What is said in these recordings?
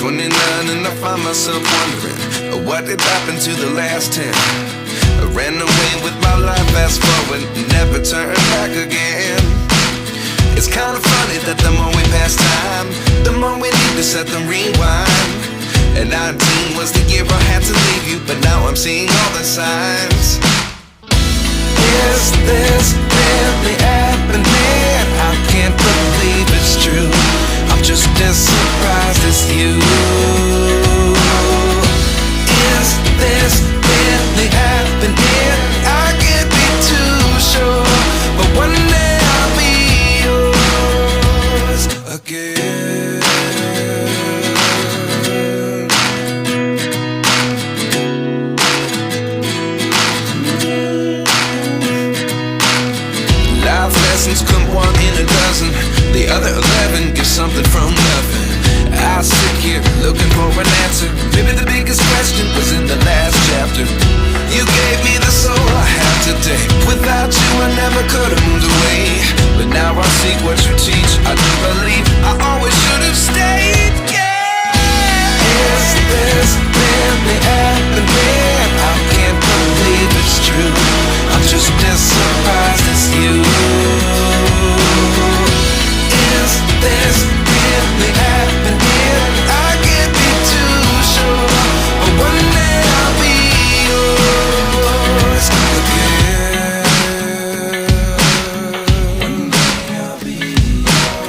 29 and I find myself wondering, what did happen to the last 10? I ran away with my life, fast forward, never turn back again. It's kind of funny that the more we pass time, the more we need to set them rewind. And 19 was the year I had to leave you, but now I'm seeing all the signs. Is this really happening? I can't believe it's true. I'm just as surprised as you. Is this really happening? I can't be too sure, but one day I'll be yours again. Life lessons come one in a dozen. The other 11 give something from nothing. I sit here looking for an answer. Maybe the biggest question was in the last chapter. You gave me the soul I have today. Without you I never could have moved away. But now I see what you teach. I do believe I always should have stayed. Yeah. Is this really happening? I can't believe it's true. I'm just as surprised as you. Is this really happening? I can't be too sure, but one day I'll be yours again. One day I'll be yours.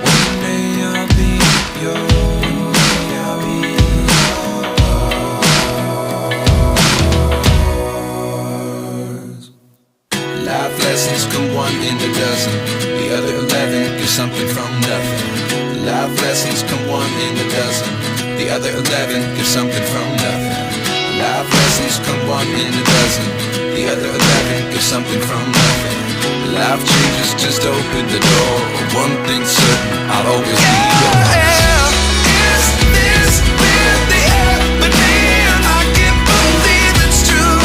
One day I'll be yours. I'll be yours. Life lessons come one in a dozen. The other 11 give something from nothing. Life lessons come one in a dozen. The other 11 give something from nothing. Life lessons come one in a dozen. The other 11 give something from nothing. Life changes just open the door. One thing's certain, I'll always be yours. Is this really happening? I can't believe it's true.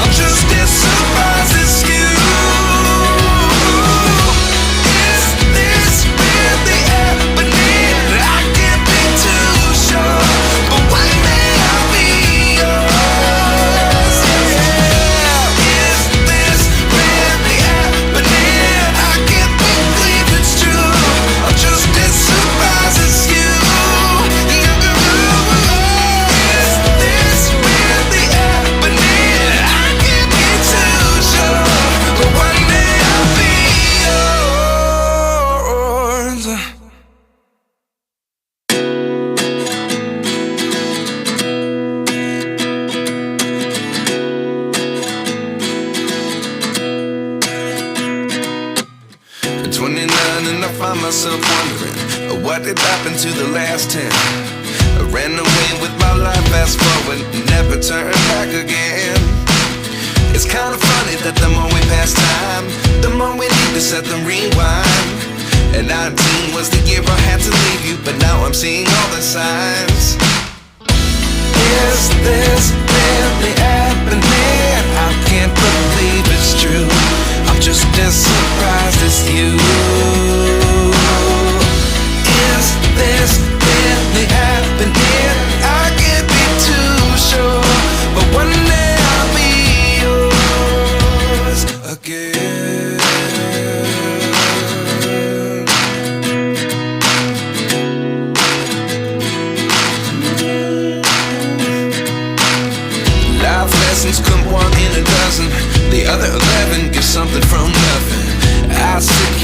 I'm just as surprised as you. Is this really happening? I can't be too sure, but one day I'll be yours. Yeah. Is this really happening? I can't believe it's true. I'm just as surprised as you. Is this really happening? I can't be too sure, but one day I'll be yours. 29 and I find myself wondering, what did happen to the last 10? I ran away with my life, fast forward, never turn back again. It's kind of funny that the more we pass time, the more we need to set them rewind. And 19 was the year I had to leave you, but now I'm seeing all the signs. Is this really happening? I can't believe it's true. I'm just as surprised as you. Is this really happening? I can't be too sure, but one day I'll be yours again. Life lessons come one in a dozen. The other 11 give something from nothing. I sit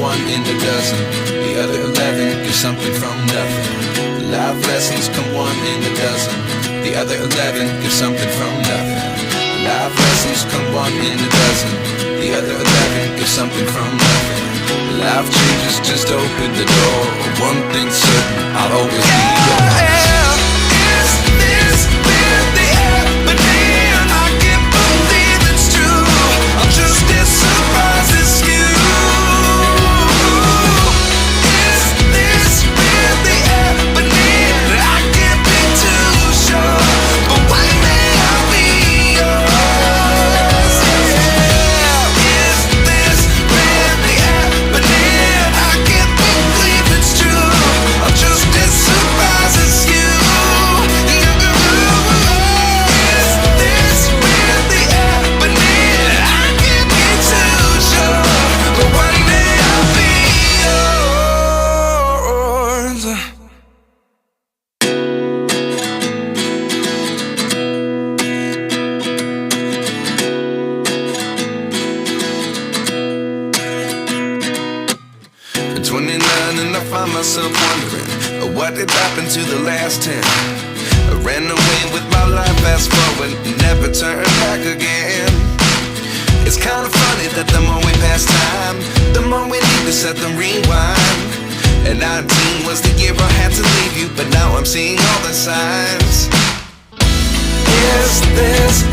one in a dozen. The other 11 get something from nothing. Life lessons come one in a dozen. The other 11 get something from nothing. Life lessons come one in a dozen. The other 11 get something from nothing. Life changes just open the door. One thing's certain, I'll always be yours. Is this really happening? I can't believe it's true. I'm just as surprised as you. Is this really happening? I can't be too sure, but one day I'll be yours. Is this really happening? I can't believe it's true. I'm just as surprised as you. Is this really happening? I can't be too sure, but one day I'll be yours. At 29 and I find myself wondering what did happen to the last 10. I ran away with my life, fast forward, never turn back again. It's kind of funny that the more we pass time, the more we need to set the rewind. And 19 was the year I had to leave you, but now I'm seeing all the signs. Is this